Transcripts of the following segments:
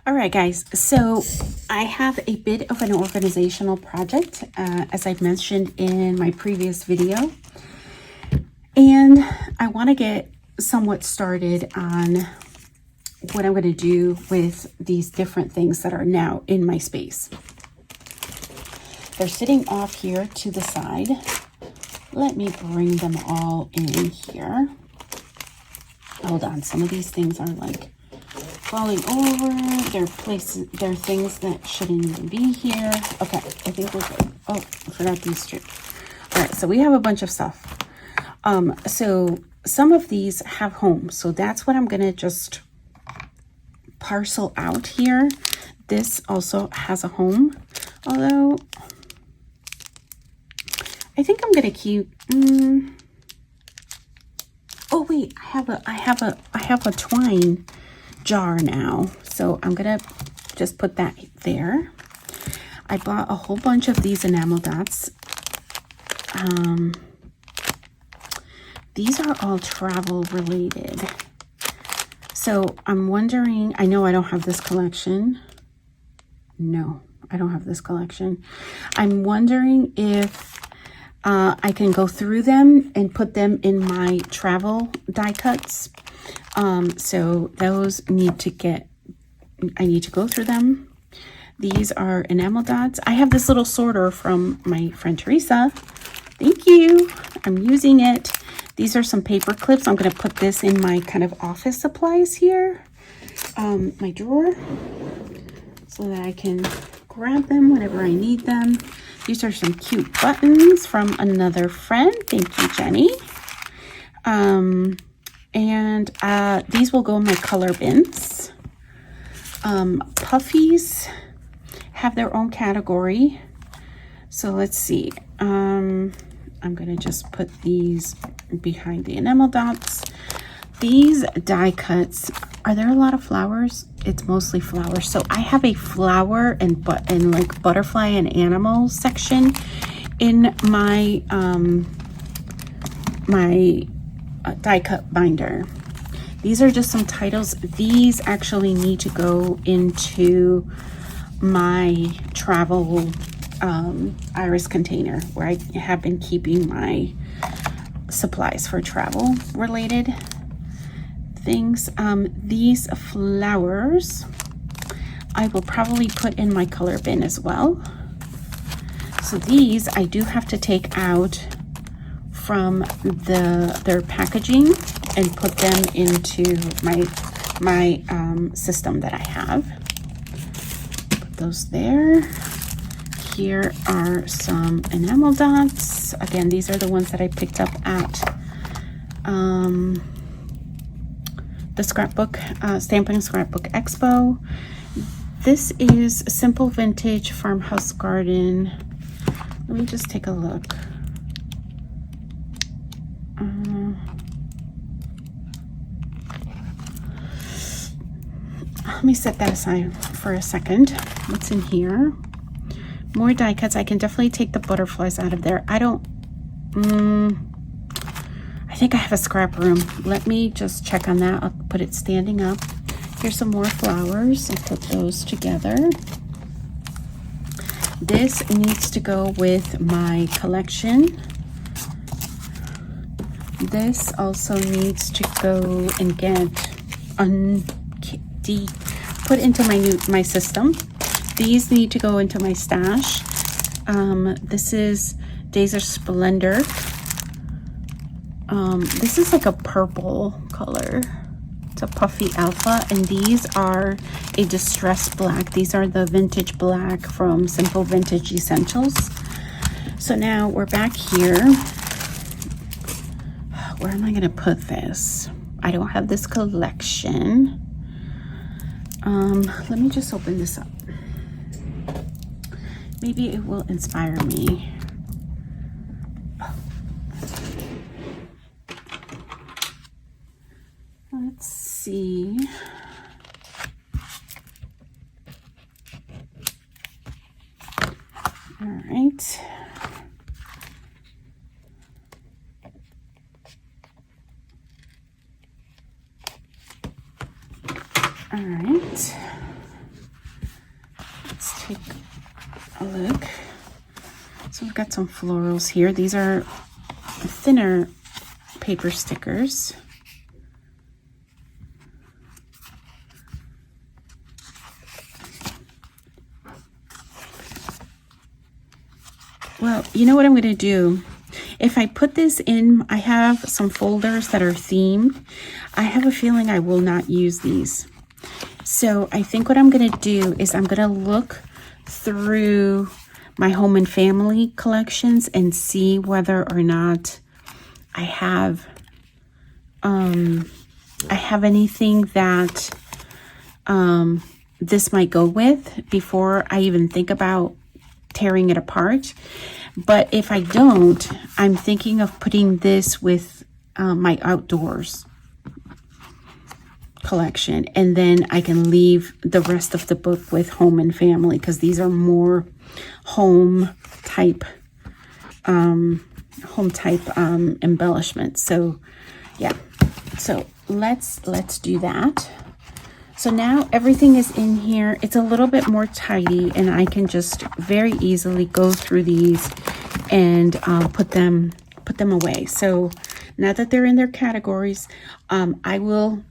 All right, guys, so I have a bit of an organizational project, as I've mentioned in my previous video, and I want to get somewhat started on what I'm going to do with these different things that are now in my space. They're sitting off here to the side. Let me bring them all in here. Hold on, some of these things are like falling over. They're things that shouldn't even be here. Okay, I think we're good. Oh, I forgot these two. All right, so we have a bunch of stuff. So some of these have homes, so that's what I'm gonna just parcel out here. This also has a home, although I think I'm gonna keep. Oh wait, I have a twine jar now, so I'm gonna just put that there. I bought a whole bunch of these enamel dots. These are all travel related, so I'm wondering, I know I don't have this collection. No, I don't have this collection. I'm wondering if I can go through them and put them in my travel die cuts. So those need to get, I need to go through them. These are enamel dots. I have this little sorter from my friend Teresa. Thank you. I'm using it. These are some paper clips. I'm going to put this in my kind of office supplies here, my drawer, so that I can grab them whenever I need them. These are some cute buttons from another friend. Thank you, Jenny. And these will go in my color bins. Puffies have their own category. So let's see. I'm gonna just put these behind the enamel dots. These die cuts, are there a lot of flowers? It's mostly flowers. So I have a flower and like butterfly and animal section in my die cut binder. These are just some titles. These actually need to go into my travel iris container where I have been keeping my supplies for travel related things. These flowers I will probably put in my color bin as well. So these I do have to take out from their packaging and put them into my system that I have. Put those there. Here are some enamel dots. Again, these are the ones that I picked up at the Scrapbook, Stamping Scrapbook Expo. This is Simple Vintage Farmhouse Garden. Let me just take a look. Let me set that aside for a second. What's in here? More die cuts. I can definitely take the butterflies out of there. I don't, I think I have a scrap room. Let me just check on that. I'll put it standing up. Here's some more flowers. I'll put those together. This needs to go with my collection. This also needs to go and get put into my system. These need to go into my stash. This is Days of Splendor. This is like a purple color. It's a puffy alpha, and these are a distressed black. These are the vintage black from Simple Vintage Essentials. So now we're back here. Where am I gonna put this? I don't have this collection. Let me just open this up. Maybe it will inspire me. Let's see. All right. All right. a look. So we've got some florals here. These are thinner paper stickers. Well, you know what I'm going to do? If I put this in, I have some folders that are themed. I have a feeling I will not use these. So I think what I'm going to do is I'm going to look through my home and family collections and see whether or not I have anything that this might go with before I even think about tearing it apart. But if I don't, I'm thinking of putting this with my outdoors collection, and then I can leave the rest of the book with home and family, because these are more home type embellishments. So yeah, so let's do that. So now everything is in here. It's a little bit more tidy, and I can just very easily go through these and put them away. So now that they're in their categories, I will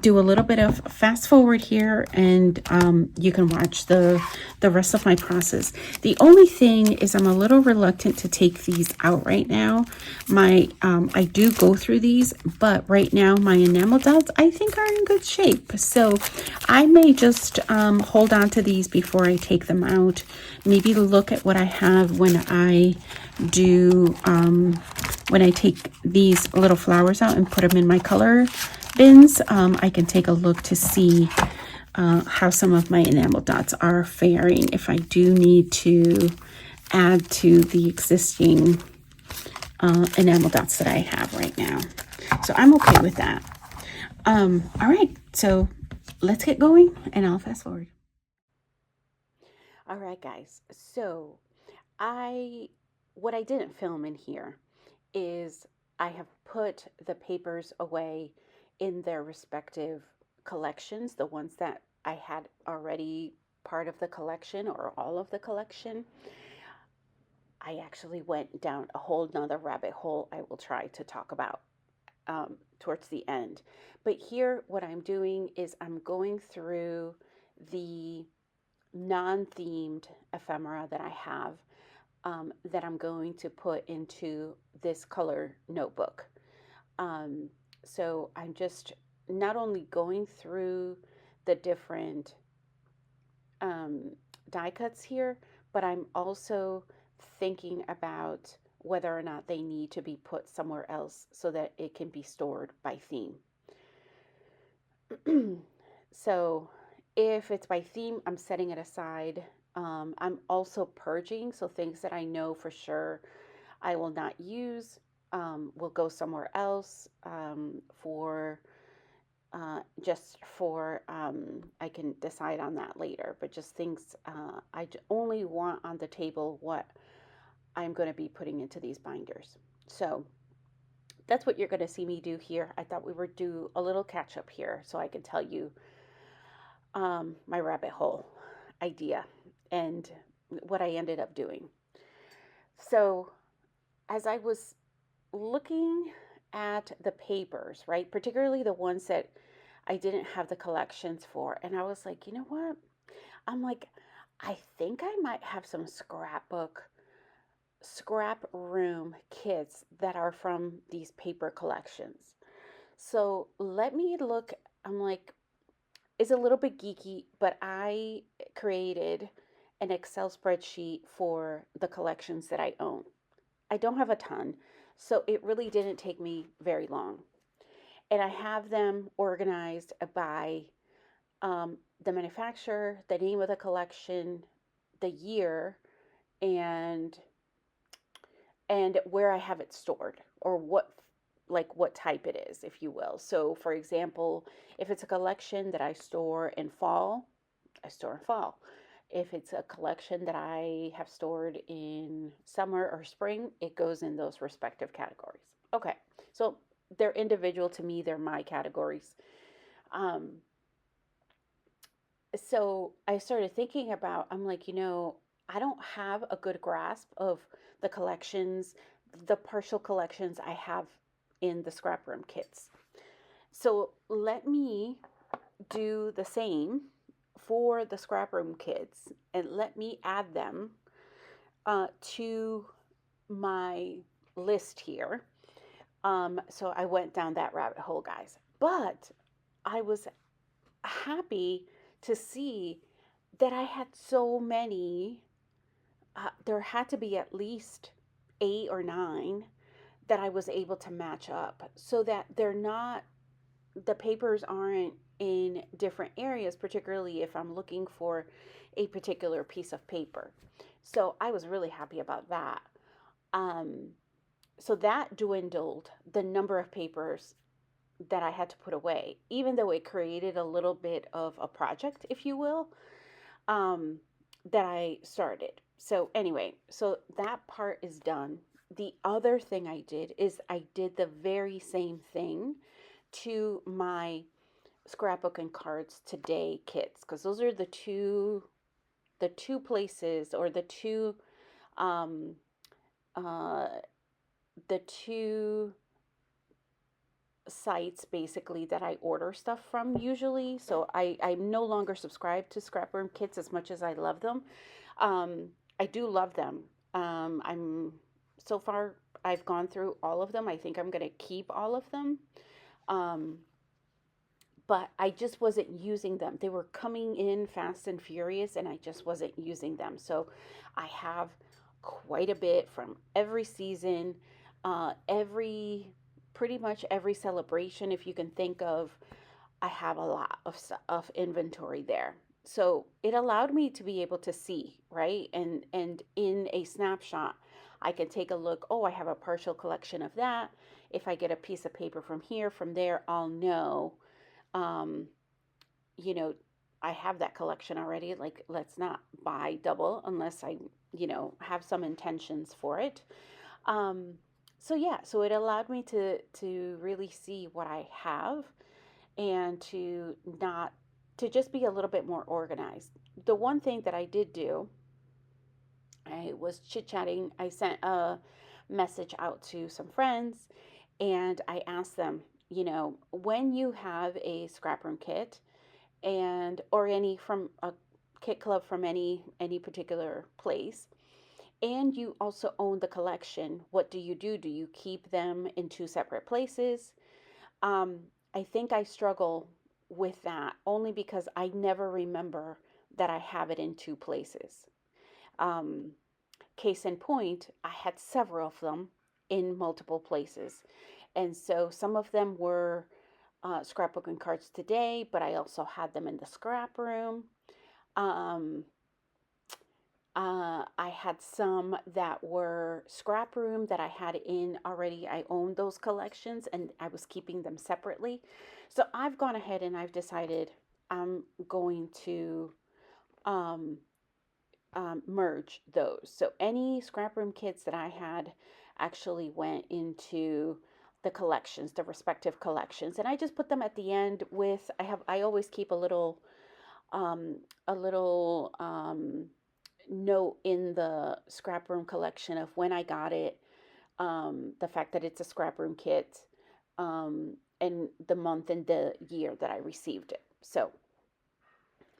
do a little bit of fast forward here, and you can watch the rest of my process. The only thing is I'm a little reluctant to take these out right now. I do go through these, but right now my enamel dots I think are in good shape. So I may just hold on to these before I take them out. Maybe look at what I have when I do when I take these little flowers out and put them in my color bins. I can take a look to see how some of my enamel dots are faring, if I do need to add to the existing enamel dots that I have right now. So I'm okay with that. All right, so let's get going and I'll fast forward. All right, guys, so what I didn't film in here is I have put the papers away in their respective collections, the ones that I had already part of the collection or all of the collection. I actually went down a whole nother rabbit hole I will try to talk about towards the end. But here what I'm doing is I'm going through the non-themed ephemera that I have that I'm going to put into this color notebook. So I'm just not only going through the different die cuts here, but I'm also thinking about whether or not they need to be put somewhere else so that it can be stored by theme. So if it's by theme, I'm setting it aside. I'm also purging, so things that I know for sure I will not use will go somewhere else I can decide on that later, but just things I only want on the table what I'm going to be putting into these binders. So that's what you're going to see me do here. I thought we would do a little catch up here so I can tell you my rabbit hole idea and what I ended up doing. So as I was looking at the papers, right, particularly the ones that I didn't have the collections for, and I was like, you know what? I'm like, I think I might have some scrap room kits that are from these paper collections. So let me look. I'm like, it's a little bit geeky, but I created an Excel spreadsheet for the collections that I own. I don't have a ton, so it really didn't take me very long. And I have them organized by the manufacturer, the name of the collection, the year, and where I have it stored, or what type it is, if you will. So for example, if it's a collection that I store in fall, I store in fall. If it's a collection that I have stored in summer or spring, it goes in those respective categories. Okay, so they're individual to me, they're my categories. So I started thinking about, I'm like, I don't have a good grasp of the collections, the partial collections I have in the scrap room kits. So let me do the same for the scrap room kits and let me add them to my list here. So I went down that rabbit hole, guys. But I was happy to see that I had so many. There had to be at least 8 or 9 that I was able to match up so that they're not, the papers aren't in different areas, particularly if I'm looking for a particular piece of paper. So I was really happy about that. Um, so that dwindled the number of papers that I had to put away, even though it created a little bit of a project, if you will, um, that I started. So, anyway, so that part is done. The other thing I did is I did the very same thing to my scrapbook and cards today kits, because those are the two places, or um uh the two sites basically that I order stuff from usually. So I'm no longer subscribed to scrap room kits as much as I love them. I do love them. I'm so far I've gone through all of them. I think I'm going to keep all of them. Um, but I just wasn't using them. They were coming in fast and furious, and I just wasn't using them. So I have quite a bit from every season, every pretty much every celebration, if you can think of. I have a lot of inventory there. So it allowed me to be able to see, right? And in a snapshot, I can take a look. Oh, I have a partial collection of that. If I get a piece of paper from here, from there, I'll know um, you know, I have that collection already. Like, let's not buy double unless I, have some intentions for it. Um, so yeah, so it allowed me to really see what I have and to not to just be a little bit more organized. The one thing that I did do, I was chit-chatting. I sent a message out to some friends and I asked them, when you have a scrap room kit, and or any from a kit club from any particular place, and you also own the collection, what do you do? Do you keep them in two separate places? I think I struggle with that only because I never remember that I have it in two places. um, Case in point, I had several of them in multiple places, and so some of them were scrapbooking cards today, but I also had them in the scrap room. Um, I had some that were scrap room that I had in already. I owned those collections and I was keeping them separately. So I've gone ahead and I've decided I'm going to um, merge those. So any scrap room kits that I had actually went into the collections, the respective collections, and I just put them at the end with. I always keep a little note in the scrap room collection of when I got it, the fact that it's a scrap room kit, and the month and the year that I received it. So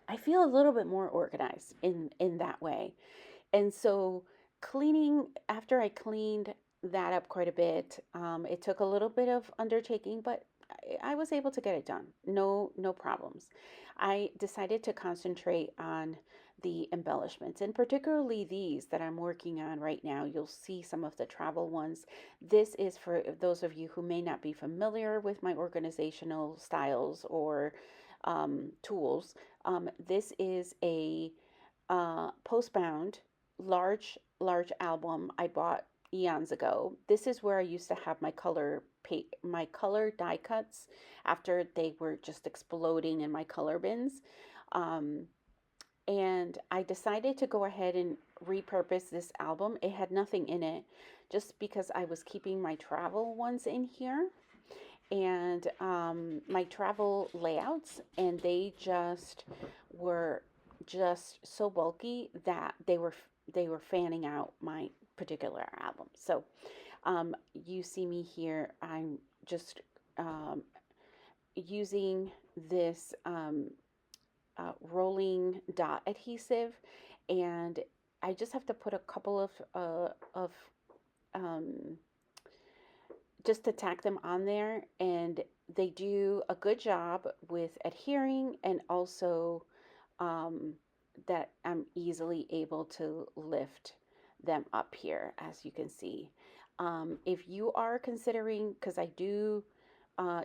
I feel a little bit more organized in that way. And so cleaning, after I cleaned that up quite a bit, it took a little bit of undertaking, but I was able to get it done. No problems. I decided to concentrate on the embellishments, and particularly these that I'm working on right now. You'll see some of the travel ones. This is for those of you who may not be familiar with my organizational styles or tools. This is a postbound large album I bought eons ago. This is where I used to have my color die cuts after they were just exploding in my color bins. Um, and I decided to go ahead and repurpose this album. It had nothing in it, just because I was keeping my travel ones in here, and my travel layouts, and they just were just so bulky that they were fanning out my particular album. So you see me here. I'm just using this rolling dot adhesive, and I just have to put a couple of um, just to tack them on there, and they do a good job with adhering, and also that I'm easily able to lift them up here, as you can see. If you are considering, because I do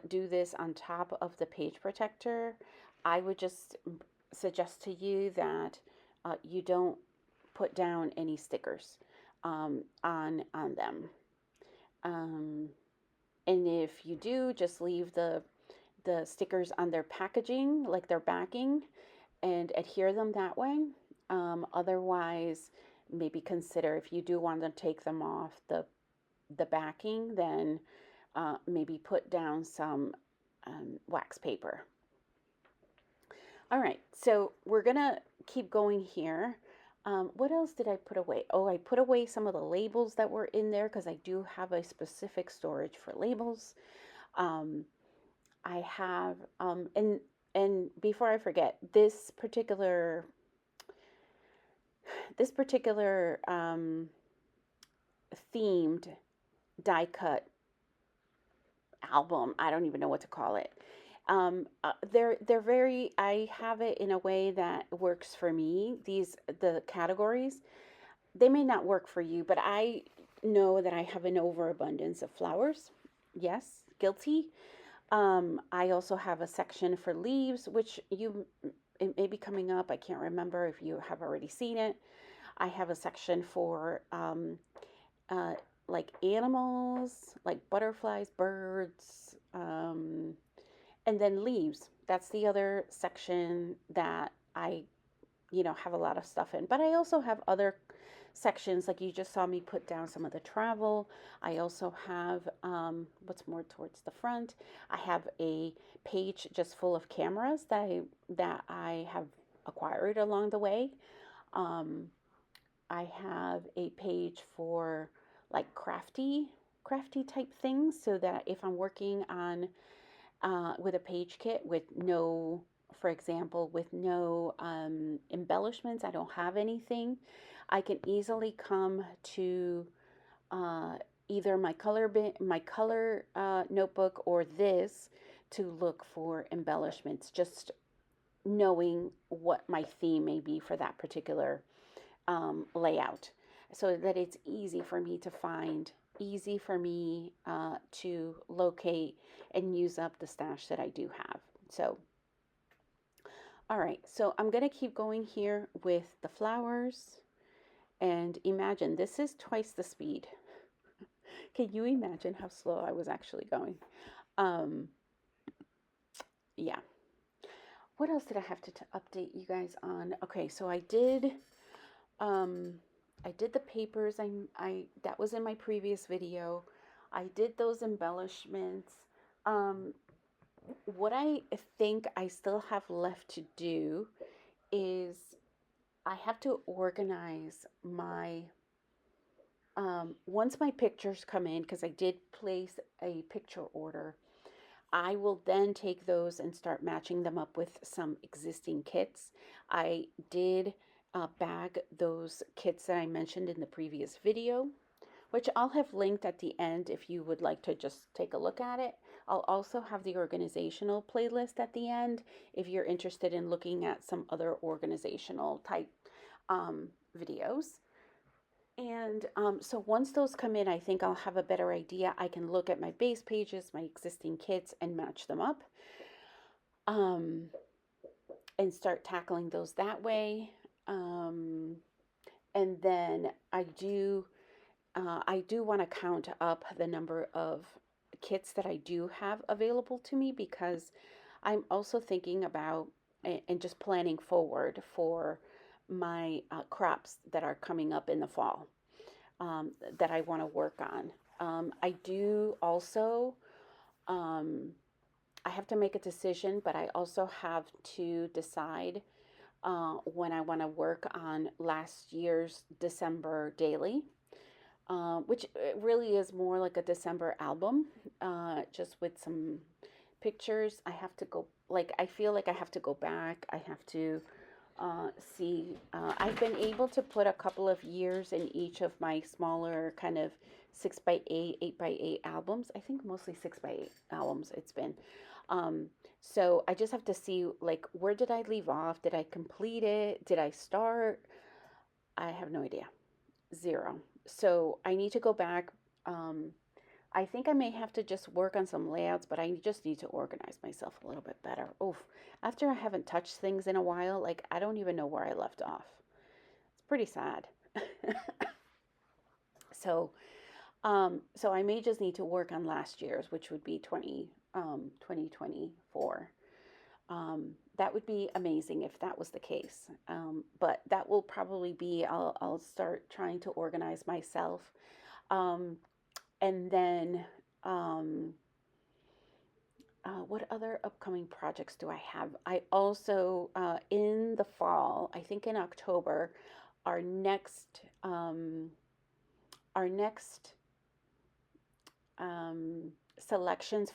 do this on top of the page protector, I would just suggest to you that you don't put down any stickers on them. Um, and if you do, just leave the stickers on their packaging, like their backing, and adhere them that way. Otherwise, maybe consider, if you do want to take them off the backing, then maybe put down some wax paper. All right, so we're gonna keep going here. What else did I put away? Oh, I put away some of the labels that were in there because I do have a specific storage for labels. I have, and before I forget, this particular themed die cut album, I don't even know what to call it. They're very, I have it in a way that works for me. The categories, they may not work for you, but I know that I have an overabundance of flowers. Yes, guilty. I also have a section for leaves, which it may be coming up. I can't remember if you have already seen it. I have a section for uh, like animals, like butterflies, birds, and then leaves. That's the other section that I have a lot of stuff in. But I also have other sections, like you just saw me put down some of the travel. I also have, what's more towards the front, I have a page just full of cameras that I have acquired along the way. I have a page for like crafty type things, so that if I'm working on with a page kit with no, for example, with no embellishments, I don't have anything, I can easily come to uh, either my color notebook, or this, to look for embellishments, just knowing what my theme may be for that particular layout, so that it's easy for me to find, easy for me to locate and use up the stash that I do have. So, all right, so I'm going to keep going here with the flowers. And imagine, this is twice the speed. Can you imagine how slow I was actually going? Um, yeah. What else did I have to update you guys on? Okay, so um, I did the papers. I that was in my previous video. I did those embellishments. Um, what I think I still have left to do is I have to organize my once my pictures come in, because I did place a picture order. I will then take those and start matching them up with some existing kits. I did bag those kits that I mentioned in the previous video, which I'll have linked at the end if you would like to just take a look at it. I'll also have the organizational playlist at the end if you're interested in looking at some other organizational type videos. And so once those come in, I think I'll have a better idea. I can look at my base pages, my existing kits, and match them up, um, and start tackling those that way. And then I do want to count up the number of kits that I do have available to me, because I'm also thinking about and just planning forward for my crops that are coming up in the fall, that I want to work on. I do also, I have to make a decision, but I also have to decide when I want to work on last year's December daily, which really is more like a December album, just with some pictures. I have to go, like, I feel like I have to go back. I have to see. I've been able to put a couple of years in each of my smaller kind of 6x8, 8x8 albums. I think mostly 6x8 albums it's been. So I just have to see, like, where did I leave off? Did I complete it? Did I start? I have no idea. Zero. So I need to go back. I think I may have to just work on some layouts, but I just need to organize myself a little bit better. Oof. After I haven't touched things in a while, like I don't even know where I left off. It's pretty sad. So, so I may just need to work on last year's, which would be 2024. That would be amazing if that was the case. But that will probably be, I'll start trying to organize myself. And then, what other upcoming projects do I have? I also, in the fall, I think in October, our next, our next selections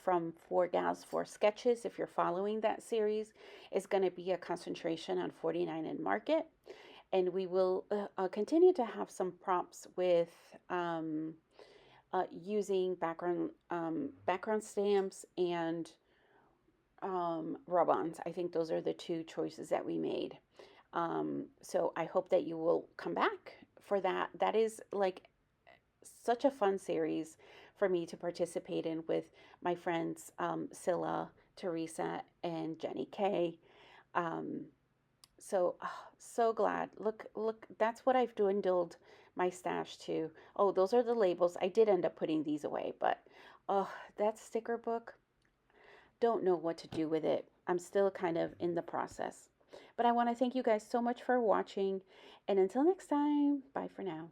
from Four Gals for Sketches, if you're following that series, is going to be a concentration on 49 and Market. And we will continue to have some prompts with using background stamps and rub-ons. I think those are the two choices that we made. So I hope that you will come back for that. That is like such a fun series for me to participate in with my friends Scylla, Teresa, and Jenny Kay. So, so glad. Look, that's what I've dwindled my stash to. Oh, those are the labels. I did end up putting these away, but oh, that sticker book, don't know what to do with it. I'm still kind of in the process. But I want to thank you guys so much for watching. And until next time, bye for now.